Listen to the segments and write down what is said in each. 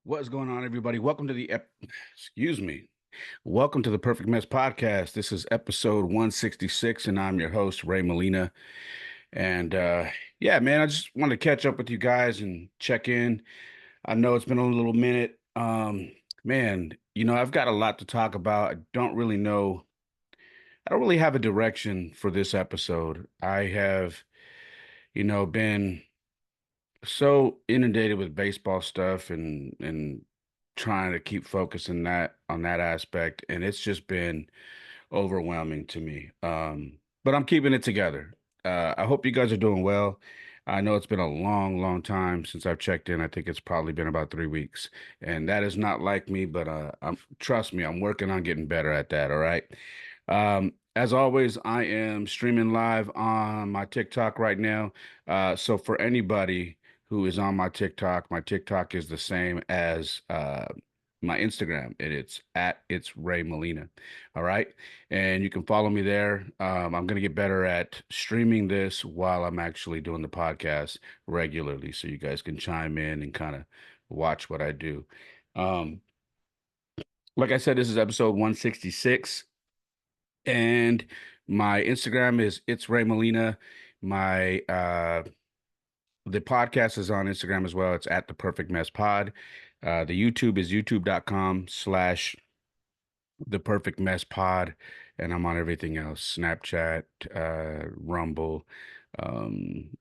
What's going on, everybody? Welcome to excuse me. Welcome to the Perfect Mess Podcast. This is episode 166, and I'm your host, Ray Molina. And yeah, man, I just wanted to catch up with you guys and check in. I know it's been a little minute. Man, I've got a lot to talk about. I don't really have a direction for this episode. I have, been so inundated with baseball stuff and trying to keep focusing that on that aspect, and it's just been overwhelming to me. But I'm keeping it together. I hope you guys are doing well. I know it's been a long, long time since I've checked in. I think it's probably been about 3 weeks, and that is not like me. But trust me, I'm working on getting better at that. All right. As always, I am streaming live on my TikTok right now. So for anybody who is on my TikTok is the same as my Instagram, and it's Ray Molina. All right. And you can follow me there. I'm going to get better at streaming this while I'm actually doing the podcast regularly so you guys can chime in and kind of watch what I do. Um, like I said, this is episode 166, and my Instagram is it's Ray Molina. My The podcast is on Instagram as well. It's at the Perfect Mess Pod. The YouTube is youtube.com/the Perfect Mess Pod. And I'm on everything else: Snapchat, Rumble,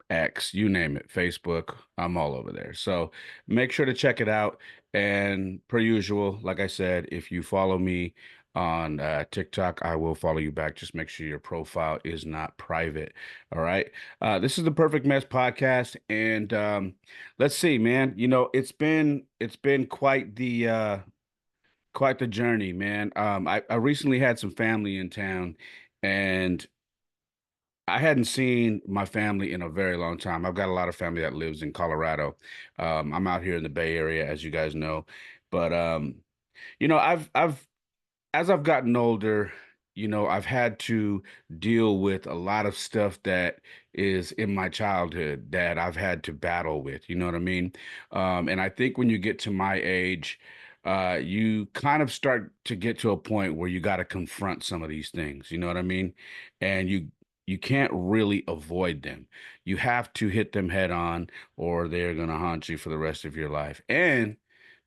X, you name it, Facebook. I'm all over there. So make sure to check it out. And per usual, like I said, if you follow me on TikTok, I will follow you back. Just make sure your profile is not private. All right. This is the Perfect Mess Podcast, and let's see, man. It's been quite the journey, man. I recently had some family in town, and I hadn't seen my family in a very long time. I've got a lot of family that lives in Colorado. I'm out here in the Bay Area, as you guys know, but I've as I've gotten older, I've had to deal with a lot of stuff that is in my childhood that I've had to battle with. You know what I mean? And I think when you get to my age, you kind of start to get to a point where you got to confront some of these things. You know what I mean? And you can't really avoid them. You have to hit them head on, or they're gonna haunt you for the rest of your life. And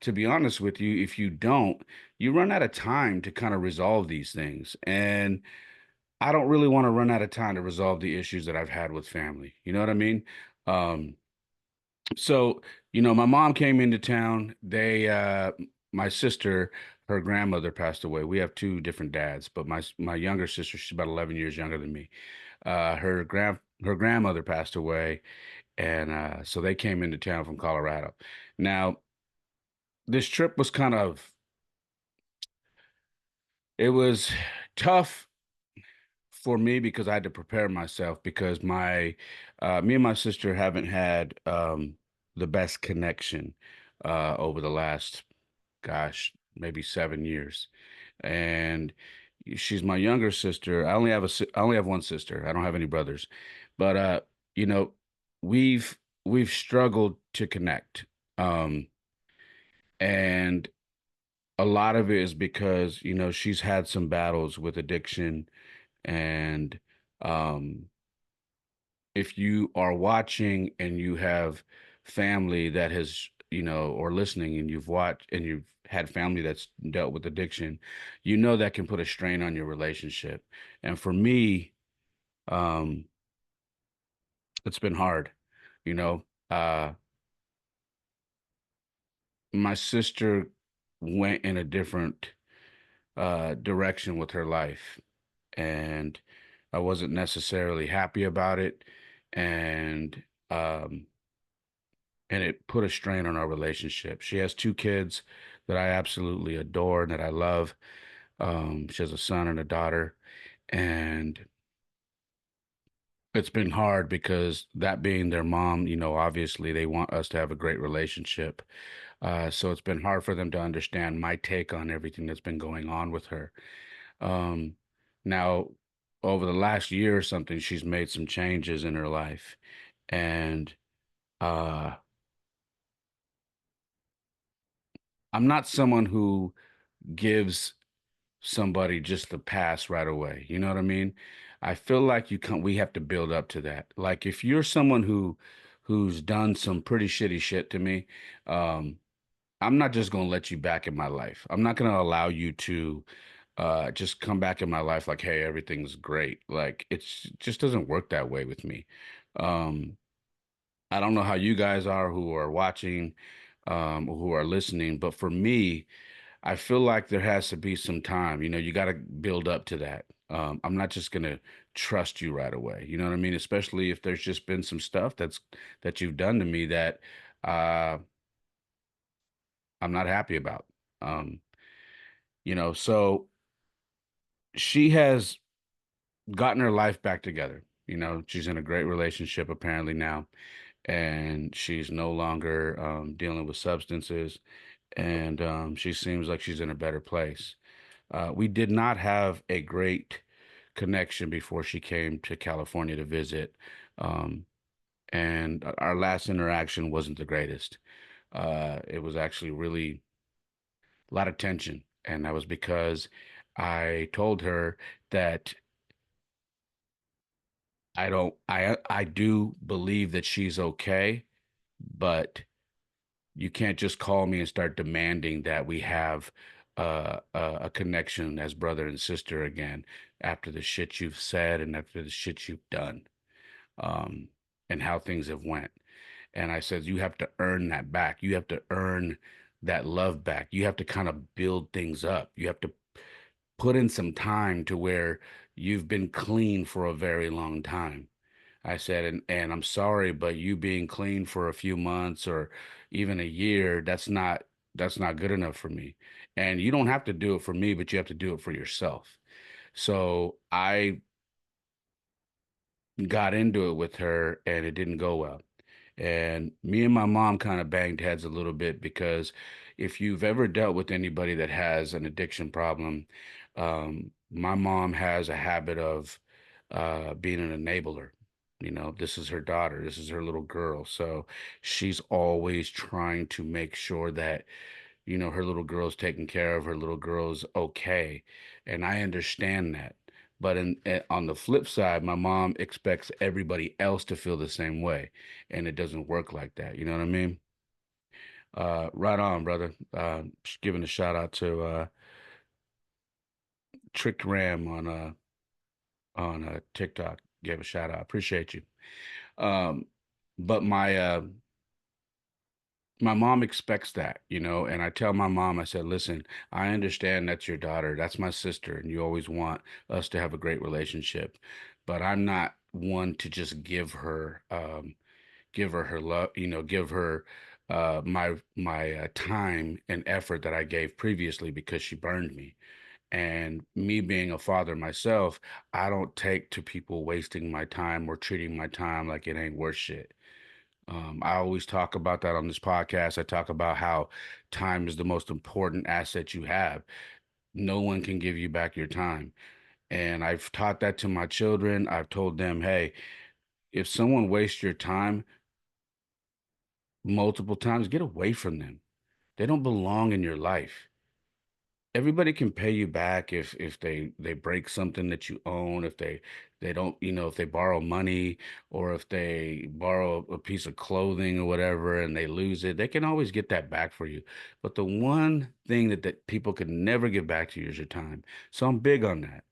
to be honest with you, if you don't, you run out of time to kind of resolve these things. And I don't really want to run out of time to resolve the issues that I've had with family. You know what I mean? Um, so, my mom came into town. My sister, her grandmother passed away. We have two different dads, but my younger sister, she's about 11 years younger than me. Her grandmother passed away, and so they came into town from Colorado. Now, this trip was it was tough for me because I had to prepare myself because me and my sister haven't had the best connection over the last, gosh, maybe 7 years. And she's my younger sister. I only have one sister. I don't have any brothers, but you know, we've struggled to connect. Um, and a lot of it is because, she's had some battles with addiction, and um if you are watching and you have family that has, or listening, and you've had family that's dealt with addiction, that can put a strain on your relationship. And for me, um, it's been hard, you know. Uh, my sister went in a different direction with her life, and I wasn't necessarily happy about it. And um, and it put a strain on our relationship. She has two kids that I absolutely adore and that I love. She has a son and a daughter, and it's been hard because that being their mom, obviously they want us to have a great relationship. So it's been hard for them to understand my take on everything that's been going on with her. Um, Now, over the last year or something, she's made some changes in her life, and uh, I'm not someone who gives somebody just the pass right away. You know what I mean? I feel like we have to build up to that. Like if you're someone who's done some pretty shitty shit to me, um, I'm not just gonna let you back in my life. I'm not gonna allow you to just come back in my life like, hey, everything's great. Like it just doesn't work that way with me. Um, I don't know how you guys are who are watching, who are listening, but for me, I feel like there has to be some time. You know, you got to build up to that. I'm not just gonna trust you right away. You know what I mean? Especially if there's just been some stuff that you've done to me that uh, I'm not happy about. Um, so she has gotten her life back together. You know, she's in a great relationship apparently now, and she's no longer dealing with substances, and she seems like she's in a better place. We did not have a great connection before she came to California to visit, um, and our last interaction wasn't the greatest. It was actually really a lot of tension, and that was because I told her that I do believe that she's okay, but you can't just call me and start demanding that we have a connection as brother and sister again after the shit you've said and after the shit you've done, um, and how things have went. And I said, you have to earn that back. You have to earn that love back. You have to kind of build things up. You have to put in some time to where you've been clean for a very long time. I said, and I'm sorry, but you being clean for a few months or even a year, that's not good enough for me. And you don't have to do it for me, but you have to do it for yourself. So I got into it with her and it didn't go well. And me and my mom kind of banged heads a little bit because if you've ever dealt with anybody that has an addiction problem, my mom has a habit of being an enabler. You know, this is her daughter, this is her little girl. So she's always trying to make sure that her little girl's taken care of, her little girl's okay. And I understand that. But on the flip side, my mom expects everybody else to feel the same way. And it doesn't work like that. You know what I mean? Right on, brother. Just giving a shout out to Trick Ram on TikTok. Gave a shout out. Appreciate you. Um, but my mom expects that, and I tell my mom, I said, listen, I understand that's your daughter, that's my sister, and you always want us to have a great relationship, but I'm not one to just give her her love, give her my time and effort that I gave previously because she burned me. And me being a father myself, I don't take to people wasting my time or treating my time like it ain't worth shit. I always talk about that on this podcast. I talk about how time is the most important asset you have. No one can give you back your time. And I've taught that to my children. I've told them, hey, if someone wastes your time multiple times, get away from them. They don't belong in your life. Everybody can pay you back if they break something that you own, if they don't, if they borrow money or if they borrow a piece of clothing or whatever and they lose it, they can always get that back for you. But the one thing that people can never give back to you is your time. So I'm big on that.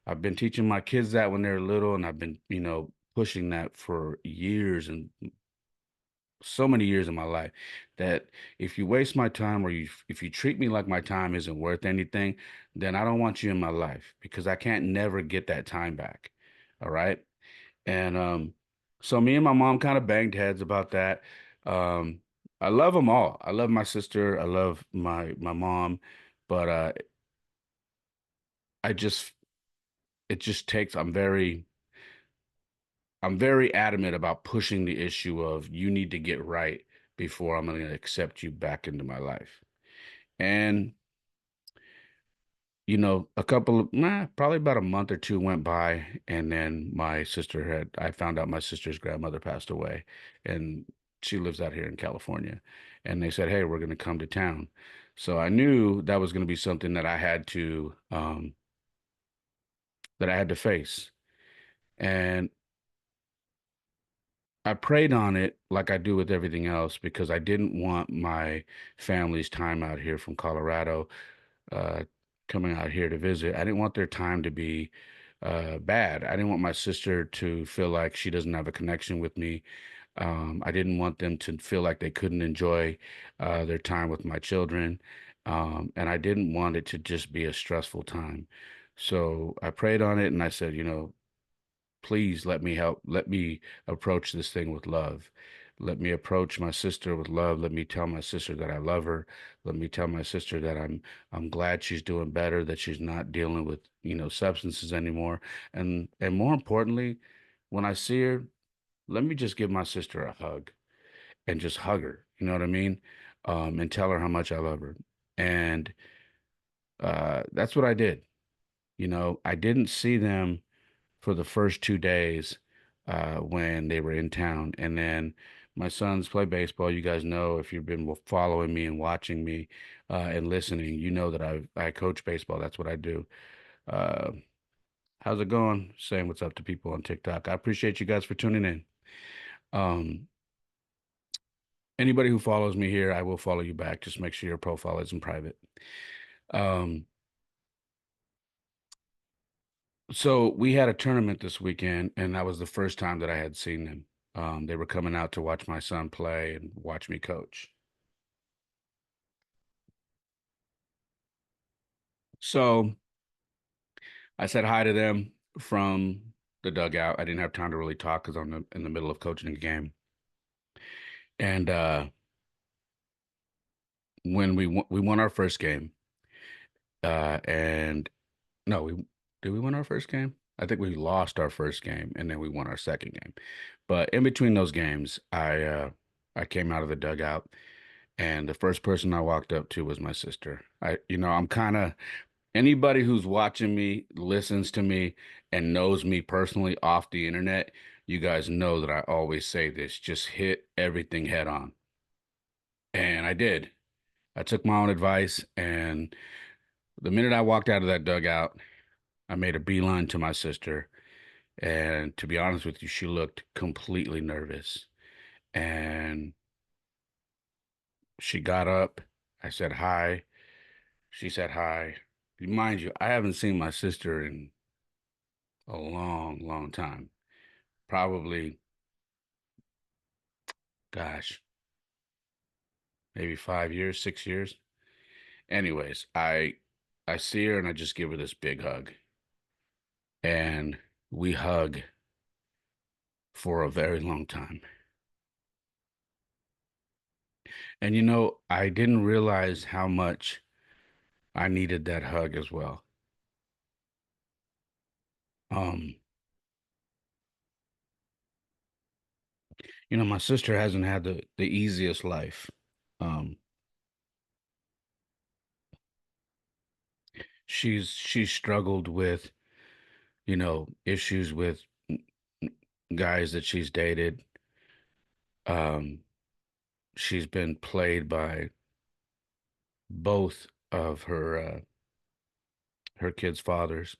I've been teaching my kids that when they're little, and I've been, pushing that for years and so many years in my life that if you waste my time or if you treat me like my time isn't worth anything, then I don't want you in my life because I can't never get that time back. All right. And so me and my mom kind of banged heads about that. Um, I love them all. I love my sister. I love my mom, but I just it just takes I'm very adamant about pushing the issue of you need to get right before I'm going to accept you back into my life. And, probably about a month or two went by, and then I found out my sister's grandmother passed away, and she lives out here in California. And they said, hey, we're going to come to town. So I knew that was going to be something that I had to face. And I prayed on it like I do with everything else because I didn't want my family's time out here from Colorado uh, coming out here to visit. I didn't want their time to be bad. I didn't want my sister to feel like she doesn't have a connection with me. I didn't want them to feel like they couldn't enjoy their time with my children. And I didn't want it to just be a stressful time. So I prayed on it and I said, please let me help. Let me approach this thing with love. Let me approach my sister with love. Let me tell my sister that I love her. Let me tell my sister that I'm glad she's doing better, that she's not dealing with, substances anymore. And more importantly, when I see her, let me just give my sister a hug and just hug her. You know what I mean? And tell her how much I love her. And that's what I did. I didn't see them for the first 2 days when they were in town. And then my sons play baseball. You guys know if you've been following me and watching me and listening, you know that I coach baseball. That's what I do. Uh, how's it going? Saying what's up to people on TikTok. I appreciate you guys for tuning in. Um, Anybody who follows me here, I will follow you back. Just make sure your profile isn't private. Um, so we had a tournament this weekend, and that was the first time that I had seen them. They were coming out to watch my son play and watch me coach. So I said hi to them from the dugout. I didn't have time to really talk because I'm in the middle of coaching a game. And when we won our first game, and no, we did we win our first game? I think we lost our first game and then we won our second game. But in between those games, I came out of the dugout and the first person I walked up to was my sister. I'm kind of anybody who's watching me, listens to me, and knows me personally off the internet, you guys know that I always say this, just hit everything head on. And I did. I took my own advice, and the minute I walked out of that dugout, I made a beeline to my sister. And to be honest with you, she looked completely nervous. And she got up. I said hi. She said hi. Mind you, I haven't seen my sister in a long, long time. Probably, gosh, maybe 5 years, 6 years. Anyways, I see her and I just give her this big hug. And we hug for a very long time. And I didn't realize how much I needed that hug as well. Um, my sister hasn't had the easiest life. Um, she's struggled with, issues with guys that she's dated. Um, she's been played by both of her kids' fathers,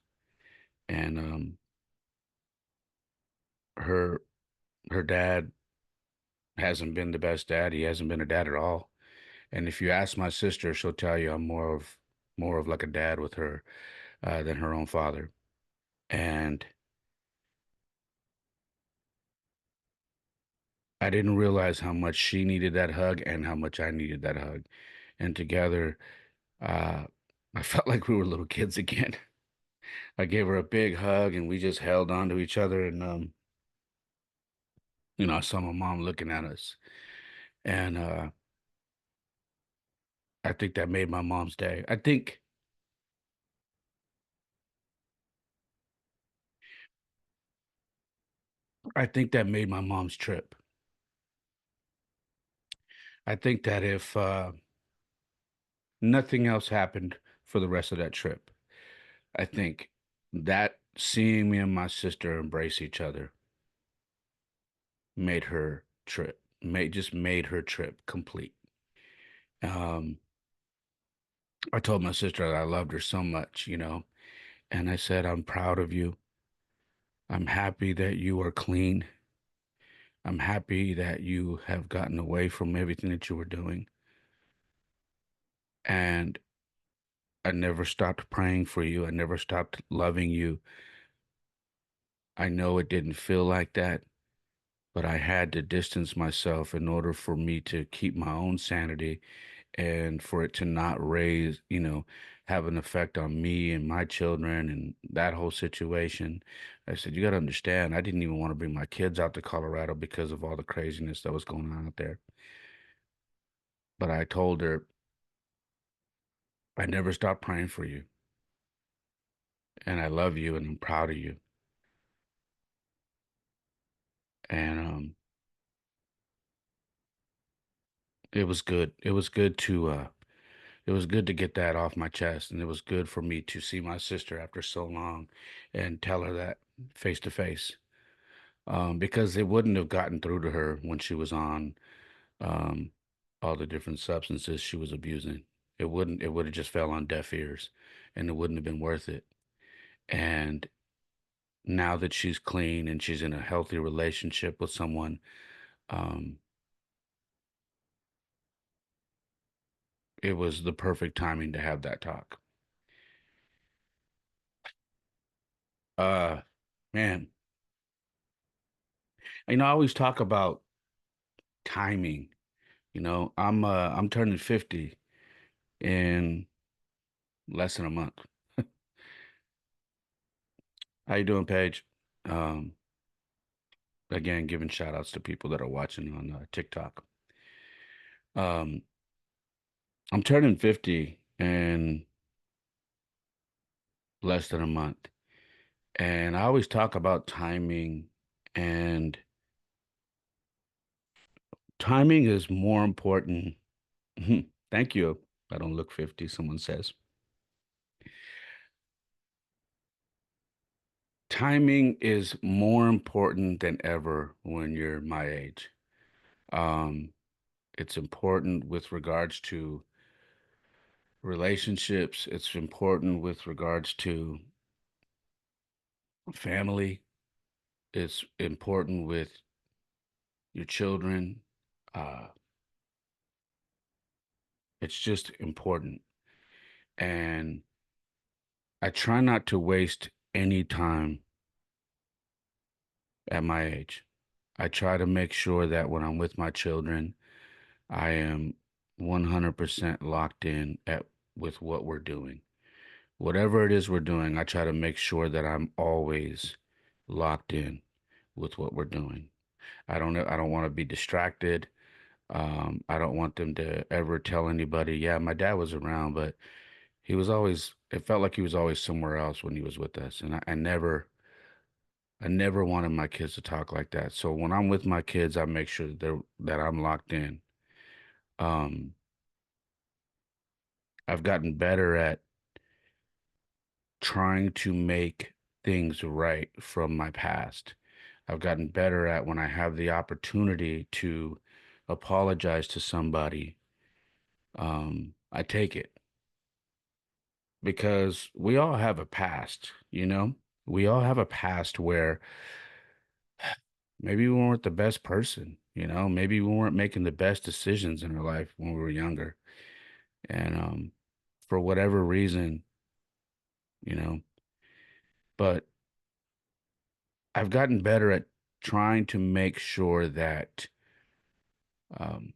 and her her dad hasn't been the best dad. He hasn't been a dad at all. And if you ask my sister, she'll tell you I'm more of like a dad with her than her own father. And I didn't realize how much she needed that hug and how much I needed that hug. And together, uh, I felt like we were little kids again. I gave her a big hug and we just held on to each other. And, I saw my mom looking at us. And I think that made my mom's day. I think that made my mom's trip. I think that if nothing else happened for the rest of that trip, I think that seeing me and my sister embrace each other made her trip complete. Um, I told my sister that I loved her so much, and I said, I'm proud of you. I'm happy that you are clean. I'm happy that you have gotten away from everything that you were doing. And I never stopped praying for you. I never stopped loving you. I know it didn't feel like that, but I had to distance myself in order for me to keep my own sanity and for it to not have an effect on me and my children and that whole situation. I said, you got to understand, I didn't even want to bring my kids out to Colorado because of all the craziness that was going on out there. But I told her, I never stopped praying for you, and I love you, and I'm proud of you. And it was good. It was good to get that off my chest, and it was good for me to see my sister after so long and tell her that face to face. Because it wouldn't have gotten through to her when she was on um, all the different substances she was abusing. It would have just fell on deaf ears, and it wouldn't have been worth it. And now that she's clean and she's in a healthy relationship with someone, um, it was the perfect timing to have that talk. Uh, Man, I always talk about timing. I'm turning 50 in less than a month. How you doing, Paige? Um, Again, giving shout outs to people that are watching on TikTok. Um, I'm turning 50 in less than a month. And I always talk about timing, and timing is more important. Thank you. I don't look 50, someone says. Timing is more important than ever when you're my age. Um, it's important with regards to relationships, it's important with regards to family, it's important with your children. Uh, it's just important. And I try not to waste any time at my age. I try to make sure that when I'm with my children, I am 100% locked in at with what we're doing. Whatever it is we're doing, I try to make sure that I'm always locked in with what we're doing. I don't want to be distracted. I don't want them to ever tell anybody, yeah, my dad was around, but it felt like he was always somewhere else when he was with us. And I never wanted my kids to talk like that. So when I'm with my kids, I make sure that I'm locked in. Um, I've gotten better at trying to make things right from my past. I've gotten better at when I have the opportunity to apologize to somebody, I take it because we all have a past, you know? We all have a past where maybe we weren't the best person, Maybe we weren't making the best decisions in our life when we were younger. And for whatever reason, you know, but I've gotten better at trying to make sure that um,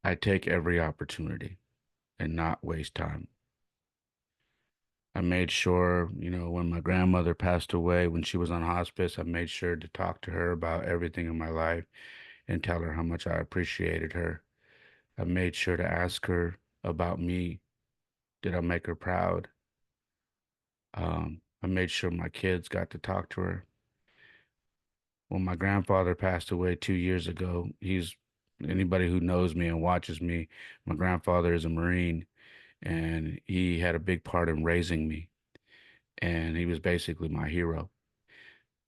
I take every opportunity and not waste time. I made sure, when my grandmother passed away, when she was on hospice, I made sure to talk to her about everything in my life and tell her how much I appreciated her. I made sure to ask her about me. Did I make her proud? I made sure my kids got to talk to her. When my grandfather passed away 2 years ago, anybody who knows me and watches me, my grandfather is a Marine and he had a big part in raising me. And he was basically my hero.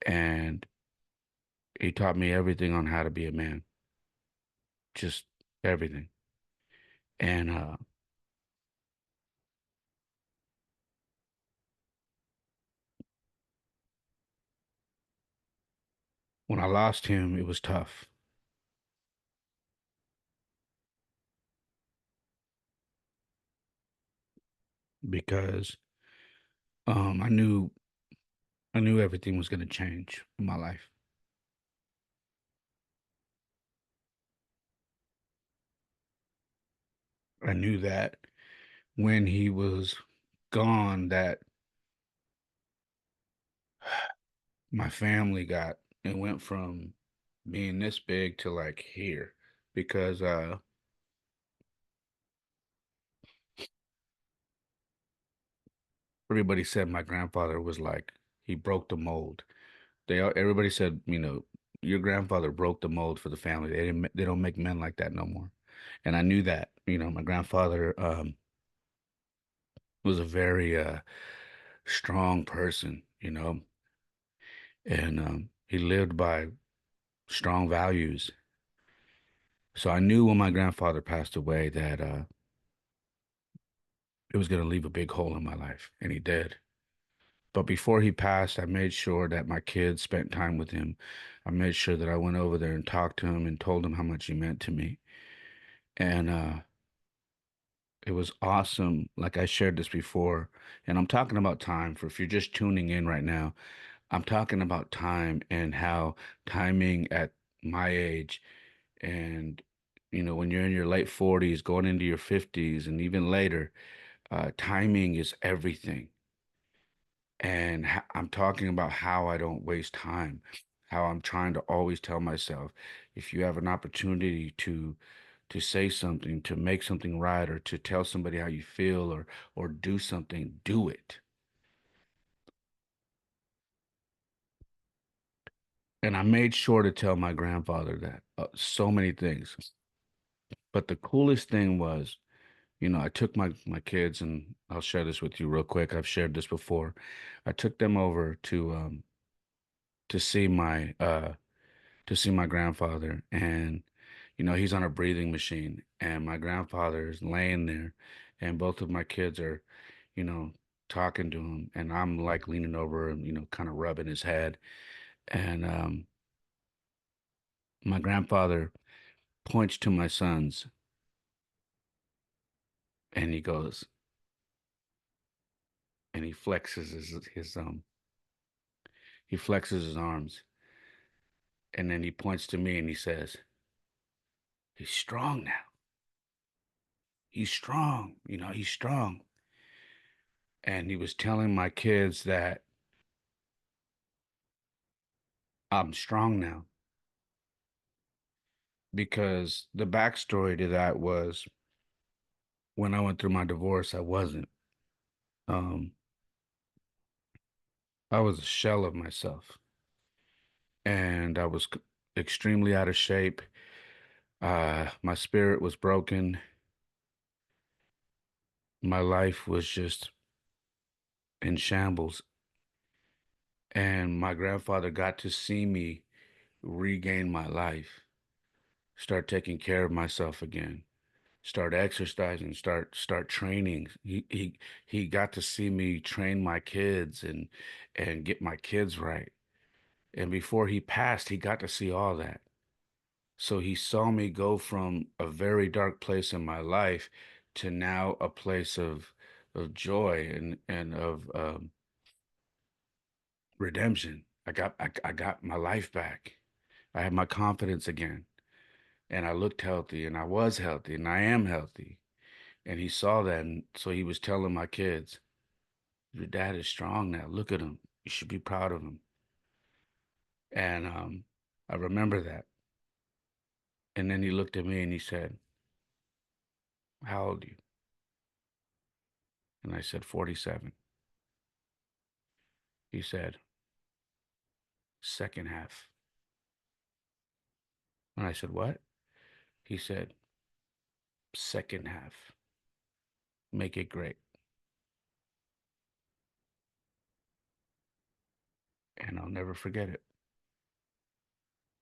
And he taught me everything on how to be a man, just everything. And when I lost him, it was tough because I knew everything was going to change in my life. I knew that when he was gone, that my family got it went from being this big to like here because everybody said my grandfather was like he broke the mold. Everybody said, your grandfather broke the mold for the family. They don't make men like that no more. And I knew that. My grandfather was a very strong person, and he lived by strong values. So I knew when my grandfather passed away that it was going to leave a big hole in my life, and he did. But before he passed, I made sure that my kids spent time with him. I made sure that I went over there and talked to him and told him how much he meant to me. And it was awesome. Like I shared this before, and I'm talking about time for if you're just tuning in right now, I'm talking about time and how timing at my age and when you're in your late 40s, going into your 50s and even later, timing is everything. And I'm talking about how I don't waste time, how I'm trying to always tell myself, if you have an opportunity to say something, to make something right, or to tell somebody how you feel, or do something, do it. And I made sure to tell my grandfather that so many things. But the coolest thing was, I took my kids, and I'll share this with you real quick. I've shared this before. I took them over to see my grandfather, and he's on a breathing machine, and my grandfather is laying there, and both of my kids are you know talking to him, and I'm like leaning over and kind of rubbing his head, and my grandfather points to my sons, and he goes, and he flexes his arms, and then he points to me and he says, he's strong now, he's strong, he's strong. And he was telling my kids that I'm strong now, because the backstory to that was when I went through my divorce, I wasn't. Um, I was a shell of myself, and I was extremely out of shape. My spirit was broken. My life was just in shambles. And my grandfather got to see me regain my life, start taking care of myself again, start exercising, start training. He got to see me train my kids and get my kids right. And before he passed, he got to see all that. So he saw me go from a very dark place in my life to now a place of joy and of redemption. I got my life back. I had my confidence again, and I looked healthy, and I was healthy, and I am healthy. And he saw that, and so he was telling my kids, "Your dad is strong now. Look at him. You should be proud of him." And I remember that. And then he looked at me and he said, "How old are you?" And I said, 47. He said, "Second half." And I said, "What?" He said, "Second half. Make it great." And I'll never forget it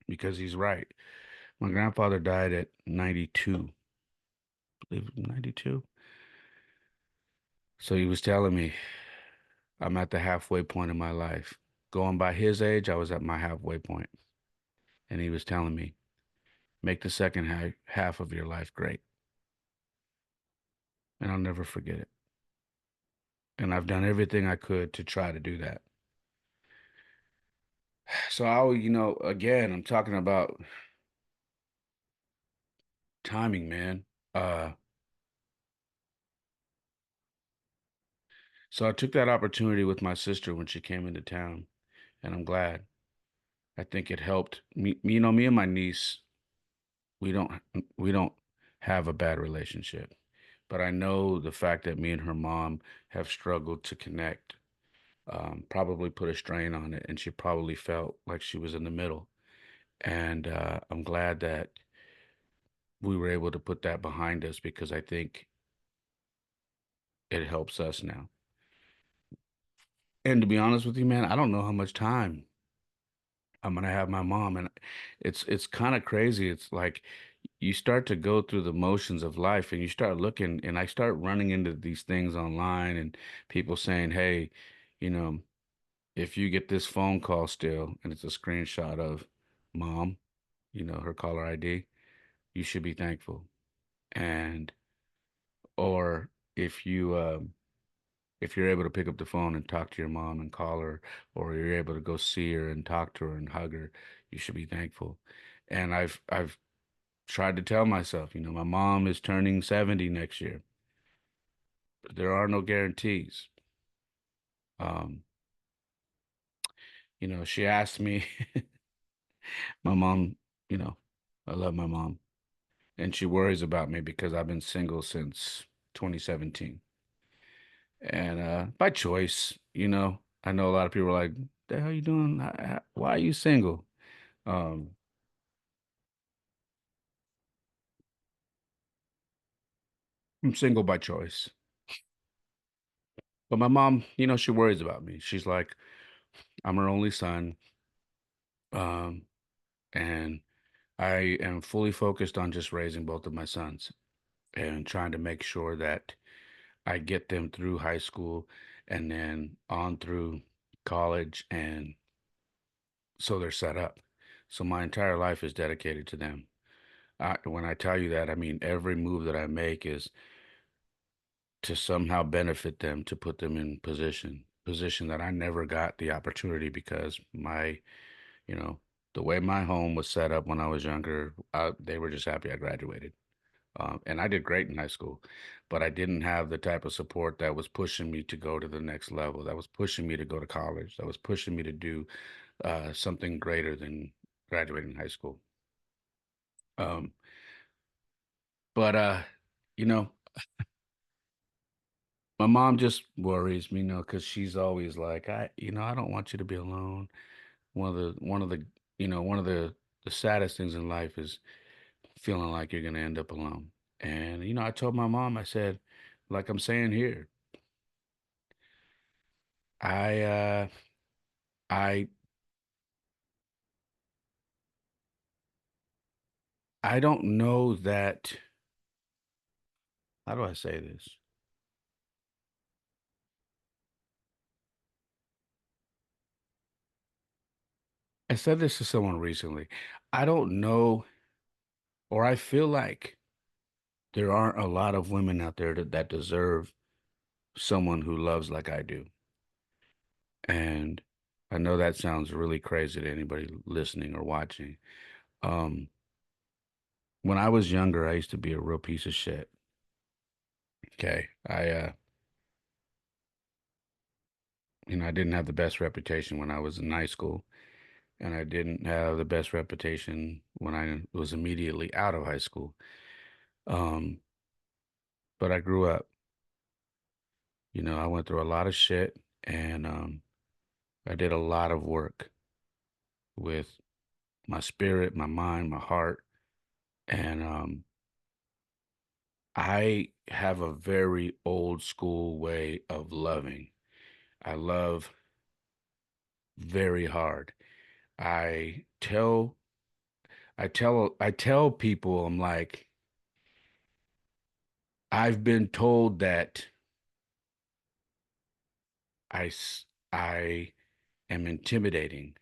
because he's right. My grandfather died at 92. believe 92. So he was telling me I'm at the halfway point in my life. Going by his age, I was at my halfway point. And he was telling me, make the second half of your life great. And I'll never forget it. And I've done everything I could to try to do that. So again, I'm talking about timing, man. Uh, so I took that opportunity with my sister when she came into town, and I'm glad. I think it helped me. Me and my niece, we don't we don't have a bad relationship, but I know the fact that me and her mom have struggled to connect probably put a strain on it, and she probably felt like she was in the middle. And I'm glad that we were able to put that behind us because I think it helps us now. And to be honest with you, man, I don't know how much time I'm gonna have my mom, and it's kind of crazy. It's like you start to go through the motions of life, and you start looking, and I start running into these things online, and people saying, "Hey, you know, if you get this phone call still, and it's a screenshot of mom, her caller ID, you should be thankful." And or if you if you're able to pick up the phone and talk to your mom and call her, or you're able to go see her and talk to her and hug her, you should be thankful. And I've tried to tell myself, my mom is turning 70 next year. There are no guarantees. Um, she asked me, my mom, you know, I love my mom, and she worries about me because I've been single since 2017. And by choice, I know a lot of people are like, the hell you doing? Why are you single? Um, I'm single by choice. But my mom, she worries about me. She's like, I'm her only son. Um, and I am fully focused on just raising both of my sons and trying to make sure that I get them through high school and then on through college. And so they're set up. So my entire life is dedicated to them. When I tell you that, I mean every move that I make is to somehow benefit them, to put them in position that I never got the opportunity because you know, the way my home was set up when I was younger, they were just happy I graduated. And I did great in high school, but I didn't have the type of support that was pushing me to go to the next level, that was pushing me to go to college, that was pushing me to do something greater than graduating high school. Um, but you know, my mom just worries me, because she's always like, I don't want you to be alone. One of the saddest things in life is feeling like you're going to end up alone. And, I told my mom, I said, like I'm saying here, I, uh, I, I don't know that, how do I say this? I said this to someone recently. I don't know, or I feel like there aren't a lot of women out there that deserve someone who loves like I do. And I know that sounds really crazy to anybody listening or watching. Um, when I was younger, I used to be a real piece of shit. Okay. I didn't have the best reputation when I was in high school, and I didn't have the best reputation when I was immediately out of high school. Um, but I grew up. I went through a lot of shit, and I did a lot of work with my spirit, my mind, my heart, and I have a very old school way of loving. I love very hard. I tell I tell people I'm like I've been told that I am intimidating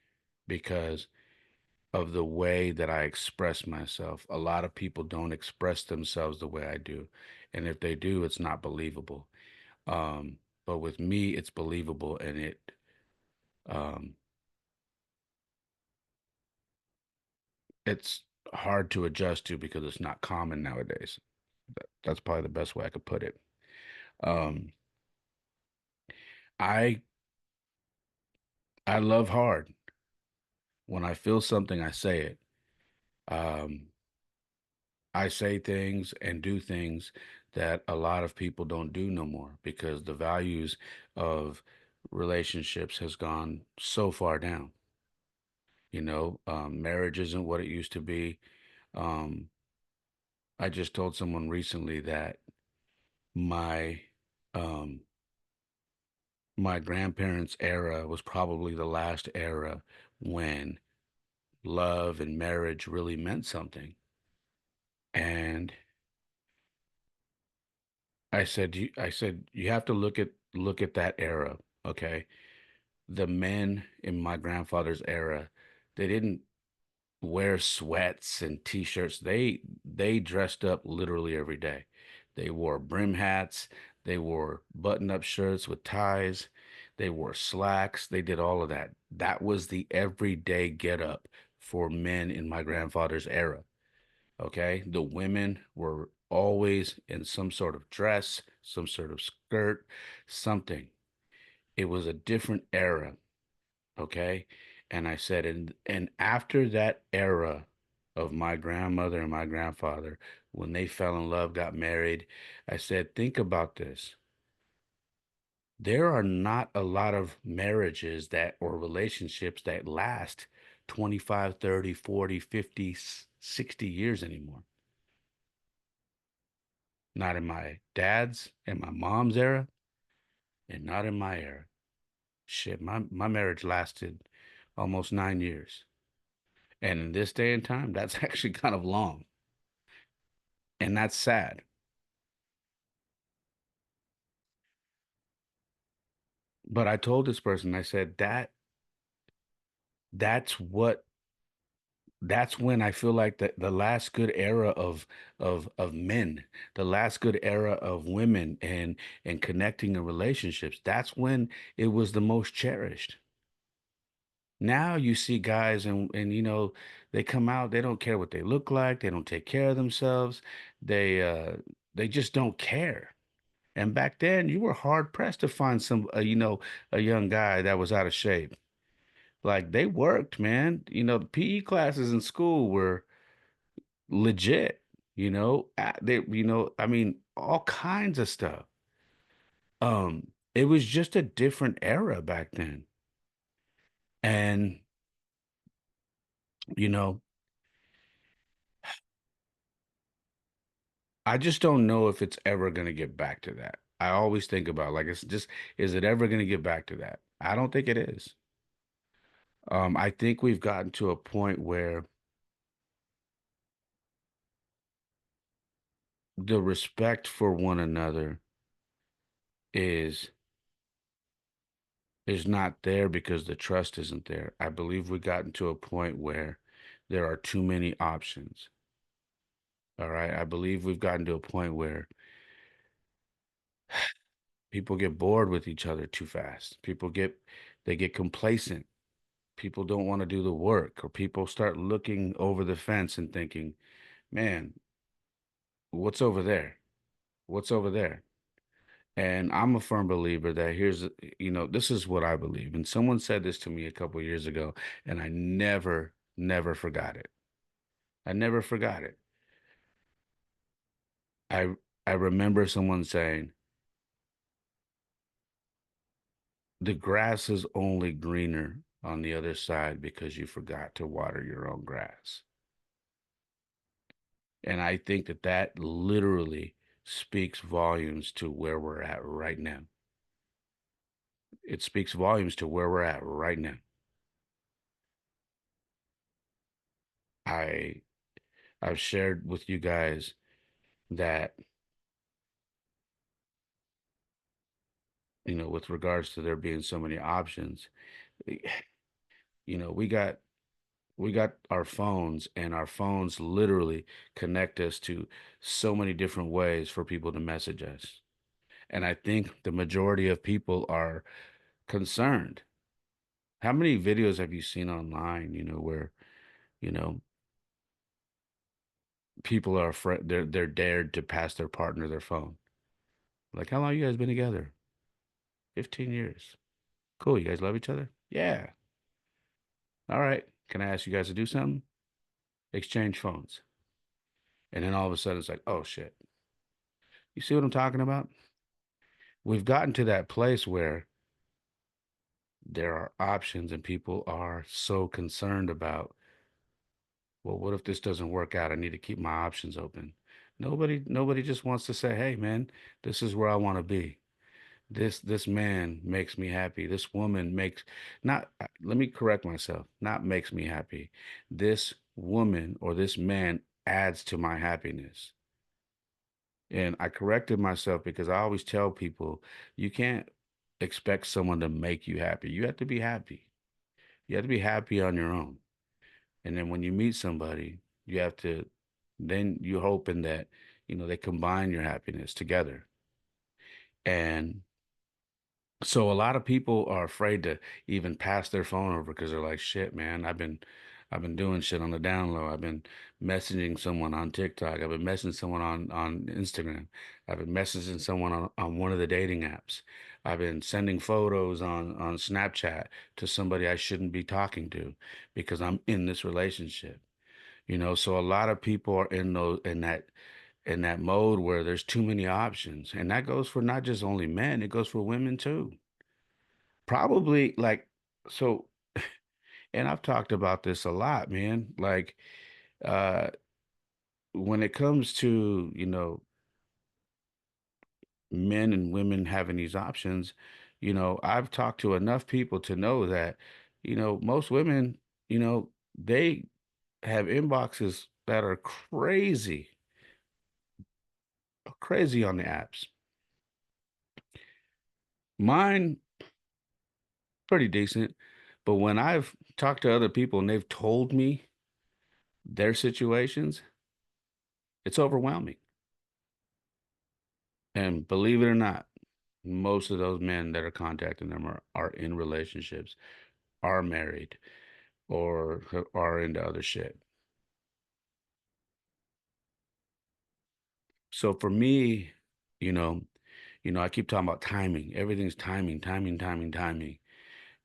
because of the way that I express myself. A lot of people don't express themselves the way I do, and if they do, it's not believable. But with me, it's believable, and um, it's hard to adjust to because it's not common nowadays. That's probably the best way I could put it. Um, I I love hard. When I feel something, I say it. Um, I say things and do things that a lot of people don't do no more because the values of relationships has gone so far down. Marriage isn't what it used to be. Um, I just told someone recently that my um, my grandparents' era was probably the last era when love and marriage really meant something. And I said you have to look at that era, okay? The men in my grandfather's era, they didn't wear sweats and t-shirts. They dressed up literally every day. They wore brim hats, they wore button-up shirts with ties, they wore slacks, they did all of that. That was the everyday get up for men in my grandfather's era. Okay. The women were always in some sort of dress, some sort of skirt, something. It was a different era. Okay. And I said, and after that era of my grandmother and my grandfather, when they fell in love, got married, I said, think about this. There are not a lot of marriages that or relationships that last 25, 30, 40, 50, 60 years anymore. Not in my dad's and my mom's era, and not in my era. Shit, my marriage lasted almost 9 years. And in this day and time, that's actually kind of long. And that's sad. But I told this person, I said that's what that's when I feel like the last good era of men, the last good era of women and connecting in relationships, that's when it was the most cherished. Now you see guys and they come out, they don't care what they look like, they don't take care of themselves. They just don't care. And back then you were hard pressed to find a young guy that was out of shape. Like they worked, man. The PE classes in school were legit, I mean all kinds of stuff. It was just a different era back then. And you know, I just don't know if it's ever going to get back to that. I always think about like it's just is it ever going to get back to that? I don't think it is. I think we've gotten to a point where the respect for one another is is not there because the trust isn't there. I believe we've gotten to a point where there are too many options. All right. I believe we've gotten to a point where people get bored with each other too fast. They get complacent. People don't want to do the work, or people start looking over the fence and thinking, man, what's over there? What's over there? And I'm a firm believer that this is what I believe. And someone said this to me a couple years ago, and I never forgot it. I never forgot it. I I remember someone saying, the grass is only greener on the other side because you forgot to water your own grass. And I think that that literally speaks volumes to where we're at right now. It speaks volumes to where we're at right now. I I've shared with you guys that with regards to there being so many options, you know, we got our phones, and our phones literally connect us to so many different ways for people to message us. And I think the majority of people are concerned. How many videos have you seen online, where, you know, people are afraid, they're dared to pass their partner their phone. Like, how long you guys been together? 15 years. Cool. You guys love each other? Yeah. All right. Can I ask you guys to do something? Exchange phones. And then all of a sudden it's like, oh shit. You see what I'm talking about? We've gotten to that place where there are options and people are so concerned about, well, what if this doesn't work out? I need to keep my options open. Nobody just wants to say, hey man, this is where I want to be. This man makes me happy. This woman makes not let me correct myself, not makes me happy. This woman or this man adds to my happiness. And I corrected myself because I always tell people you can't expect someone to make you happy. You have to be happy. You have to be happy on your own. And then when you meet somebody, you have to, then you're hoping that, they combine your happiness together. And so a lot of people are afraid to even pass their phone over because they're like, shit, man, I've been doing shit on the down low. I've been messaging someone on TikTok. I've been messaging someone on Instagram. I've been messaging someone on one of the dating apps. I've been sending photos on Snapchat to somebody I shouldn't be talking to because I'm in this relationship. So a lot of people are in that mode where there's too many options. And that goes for not just only men, it goes for women too. Probably like, so, and I've talked about this a lot, man. Like, uh, when it comes to, men and women having these options, I've talked to enough people to know that, most women, they have inboxes that are crazy, crazy on the apps. Mine, pretty decent. But when I've talked to other people and they've told me their situations, it's overwhelming. And believe it or not, most of those men that are contacting them are in relationships, are married, or are into other shit. So for me, you know, I keep talking about timing. Everything's timing, timing, timing, timing.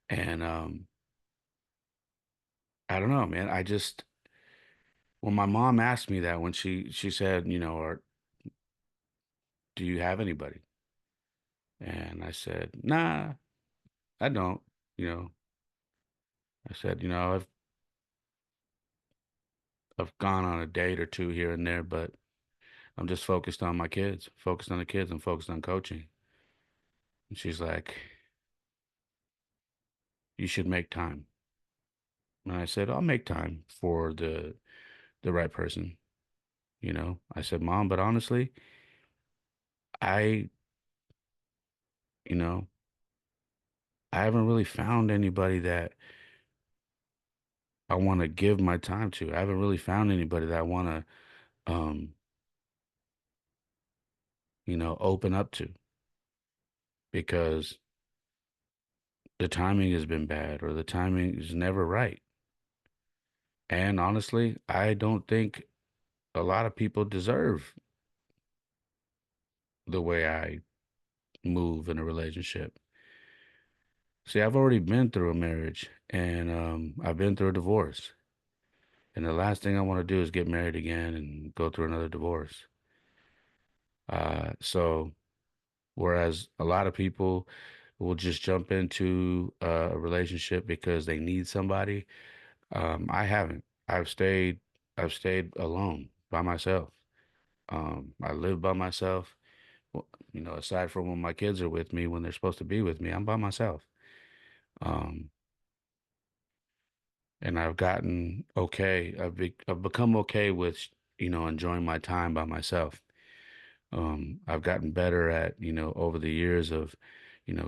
And I don't know, man. When my mom asked me that, when she said, or do you have anybody? And I said, nah, I don't. You know, I said, I've gone on a date or two here and there, but I'm just focused on my kids, focused on the kids, and focused on coaching. And she's like, you should make time. And I said, I'll make time for the right person. I said, Mom, but honestly, I, you know, I haven't really found anybody that I want to give my time to. I haven't really found anybody that I want to, open up to because the timing has been bad or the timing is never right. And honestly, I don't think a lot of people deserve the way I move in a relationship. See, I've already been through a marriage and I've been through a divorce. And the last thing I want to do is get married again and go through another divorce. So whereas a lot of people will just jump into a relationship because they need somebody, I haven't. I've stayed alone by myself. I live by myself. Well, aside from when my kids are with me, when they're supposed to be with me, I'm by myself. Um, and I've gotten okay. I've become okay with, enjoying my time by myself. I've gotten better at, over the years of,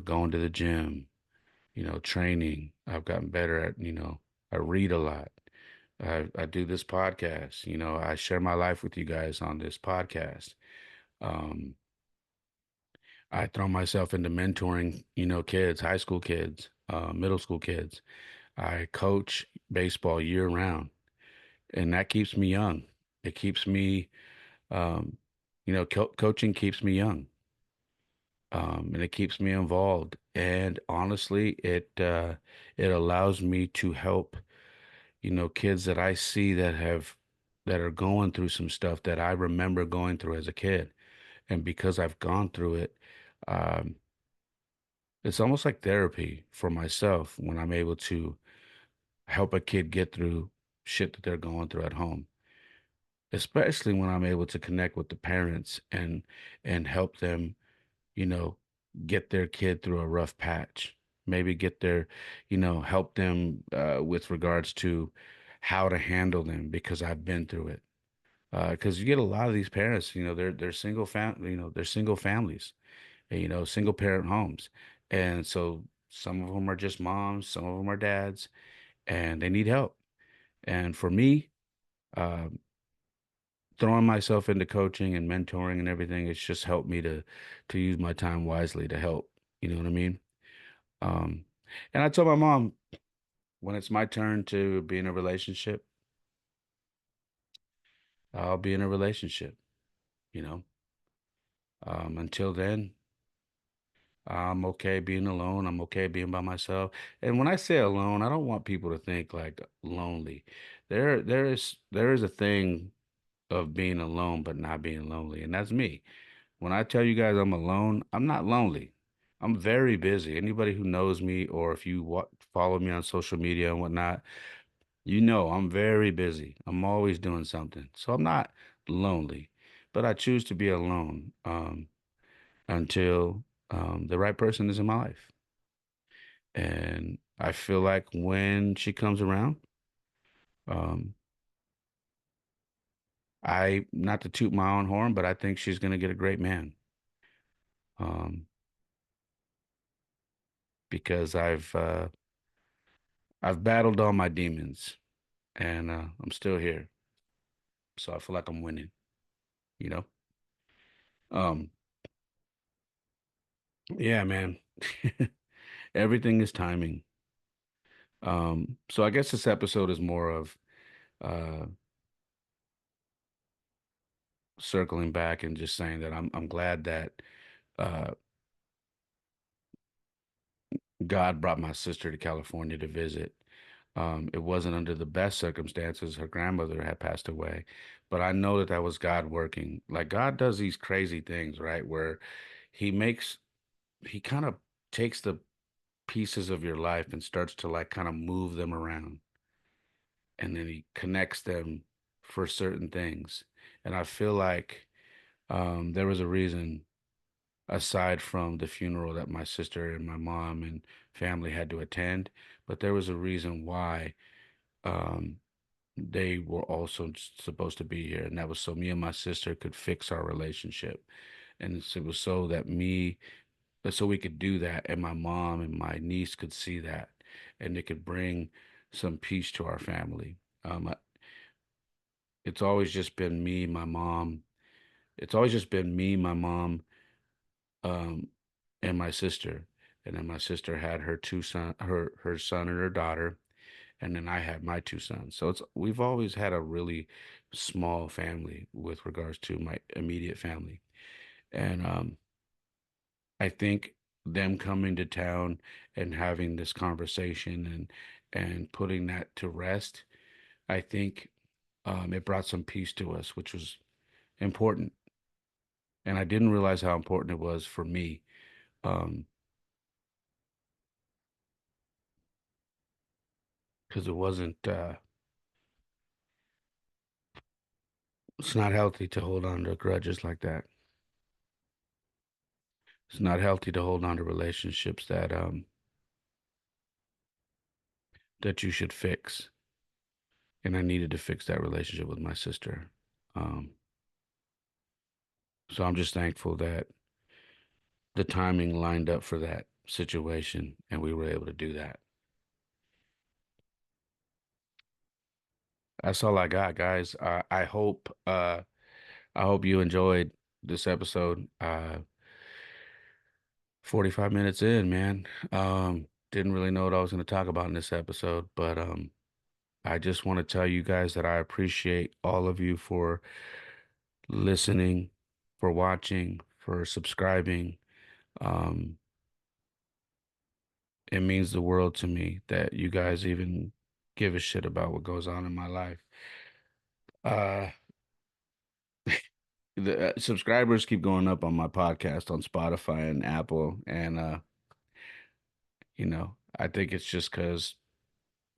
going to the gym, training. I've gotten better at, I read a lot. I do this podcast. I share my life with you guys on this podcast. Um, I throw myself into mentoring, kids, high school kids, middle school kids. I coach baseball year round, and that keeps me young. It keeps me, um, coaching keeps me young, and it keeps me involved. And honestly, it allows me to help, kids that I see that are going through some stuff that I remember going through as a kid. And because I've gone through it, um, it's almost like therapy for myself when I'm able to help a kid get through shit that they're going through at home, especially when I'm able to connect with the parents and help them, you know, get their kid through a rough patch. Maybe get their, help them with regards to how to handle them because I've been through it. Because you get a lot of these parents, they're single they're single families, and, single parent homes, and so some of them are just moms, some of them are dads, and they need help. And for me, uh, throwing myself into coaching and mentoring and everything, it's just helped me to use my time wisely to help. You know what I mean? Um, and I told my mom when it's my turn to be in a relationship, I'll be in a relationship. You know, until then, I'm okay being alone. I'm okay being by myself. And when I say alone, I don't want people to think like lonely. There is a thing of being alone but not being lonely, and that's me. When I tell you guys I'm alone, I'm not lonely. I'm very busy. Anybody who knows me, or if you follow me on social media and whatnot, I'm very busy. I'm always doing something. So I'm not lonely, but I choose to be alone until the right person is in my life. And I feel like when she comes around, um, not to toot my own horn, but I think she's going to get a great man. Um, because I've battled all my demons, and I'm still here. So I feel like I'm winning, you know? Um, yeah, man. Everything is timing. So I guess this episode is more of uh circling back and just saying that I'm glad that uh God brought my sister to California to visit. It wasn't under the best circumstances. Her grandmother had passed away, but I know that that was God working. Like God does these crazy things, right? Where he makes, he kind of takes the pieces of your life and starts to like kind of move them around, and then he connects them for certain things. And I feel like there was a reason aside from the funeral that my sister and my mom and family had to attend, but there was a reason why um, they were also supposed to be here, and that was so me and my sister could fix our relationship, and it was so that so we could do that, and my mom and my niece could see that, and it could bring some peace to our family. It's always just been me, my mom. It's always just been me, my mom, um, and my sister. And then my sister had her son and her daughter, and then I had my two sons. So we've always had a really small family with regards to my immediate family. And I think them coming to town and having this conversation and putting that to rest, I think it brought some peace to us, which was important. And I didn't realize how important it was for me. Um, because it wasn't it's not healthy to hold on to grudges like that. It's not healthy to hold on to relationships that you should fix. And I needed to fix that relationship with my sister. Um, so I'm just thankful that the timing lined up for that situation, and we were able to do that. That's all I got, guys. I hope you enjoyed this episode. 45 minutes in, man. Didn't really know what I was going to talk about in this episode, but I just want to tell you guys that I appreciate all of you for listening, for watching, for subscribing. Um, it means the world to me that you guys even give a shit about what goes on in my life. Uh, the subscribers keep going up on my podcast on Spotify and Apple, and I think it's just because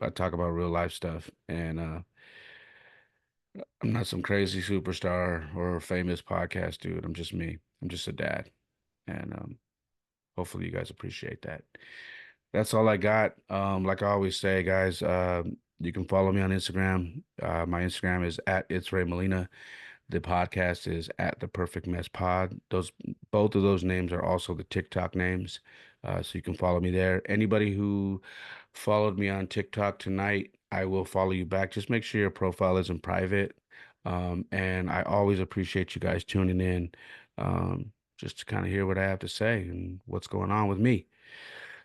I talk about real life stuff, and I'm not some crazy superstar or famous podcast dude. I'm just me. I'm just a dad, and hopefully you guys appreciate that. That's all I got. Like I always say, guys, you can follow me on Instagram. My Instagram is at It's Ray Molina. The podcast is at The Perfect Mess Pod. Those both of those names are also the TikTok names, so you can follow me there. Anybody who followed me on TikTok tonight, I will follow you back. Just make sure your profile isn't private. And I always appreciate you guys tuning in, just to kind of hear what I have to say and what's going on with me.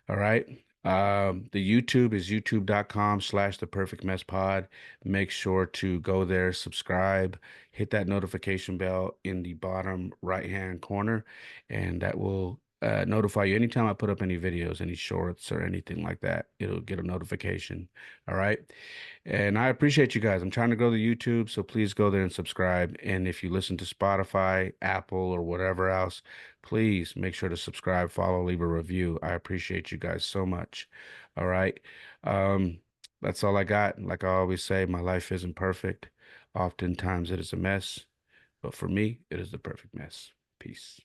All right. The YouTube is youtube.com/the perfect mess pod. Make sure to go there, subscribe, hit that notification bell in the bottom right hand corner, and that will notify you anytime I put up any videos, any shorts, or anything like that. It'll get a notification. All right. And I appreciate you guys. I'm trying to grow the YouTube, so please go there and subscribe. And if you listen to Spotify, Apple, or whatever else, please make sure to subscribe, follow, leave a review. I appreciate you guys so much. All right. Um, that's all I got. Like I always say, my life isn't perfect. Oftentimes it is a mess, but for me, it is the perfect mess. Peace.